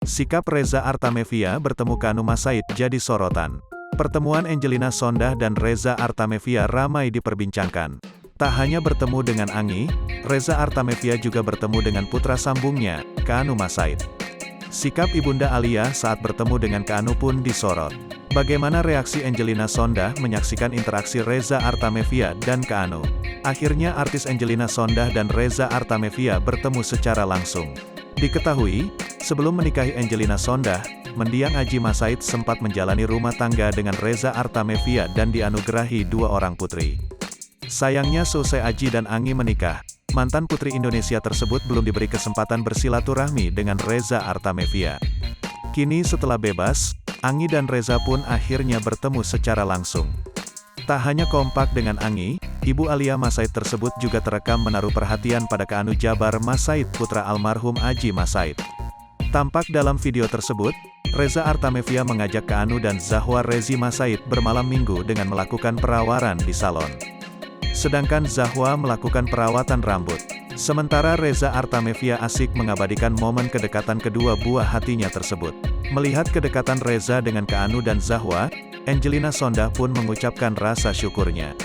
Sikap Reza Artamevia bertemu Kanu Masaid jadi sorotan. Pertemuan Angelina Sondakh dan Reza Artamevia ramai diperbincangkan. Tak hanya bertemu dengan Anggi, Reza Artamevia juga bertemu dengan putra sambungnya, Kanu Masaid. Sikap Ibunda Alia saat bertemu dengan Kanu pun disorot. Bagaimana reaksi Angelina Sondakh menyaksikan interaksi Reza Artamevia dan Kanu? Akhirnya artis Angelina Sondakh dan Reza Artamevia bertemu secara langsung. Diketahui, sebelum menikahi Angelina Sondakh, mendiang Aji Masaid sempat menjalani rumah tangga dengan Reza Artamevia dan dianugerahi 2 orang putri. Sayangnya seusai Aji dan Anggi menikah, mantan putri Indonesia tersebut belum diberi kesempatan bersilaturahmi dengan Reza Artamevia. Kini setelah bebas, Anggi dan Reza pun akhirnya bertemu secara langsung. Tak hanya kompak dengan Anggi, Ibu Alia Masaid tersebut juga terekam menaruh perhatian pada Kanu Jabar Masaid putra almarhum Aji Masaid. Tampak dalam video tersebut, Reza Artamevia mengajak Kanu dan Zahwa Rezi Masaid bermalam minggu dengan melakukan perawaran di salon. Sedangkan Zahwa melakukan perawatan rambut. Sementara Reza Artamevia asik mengabadikan momen kedekatan kedua buah hatinya tersebut. Melihat kedekatan Reza dengan Kanu dan Zahwa, Angelina Sondakh pun mengucapkan rasa syukurnya.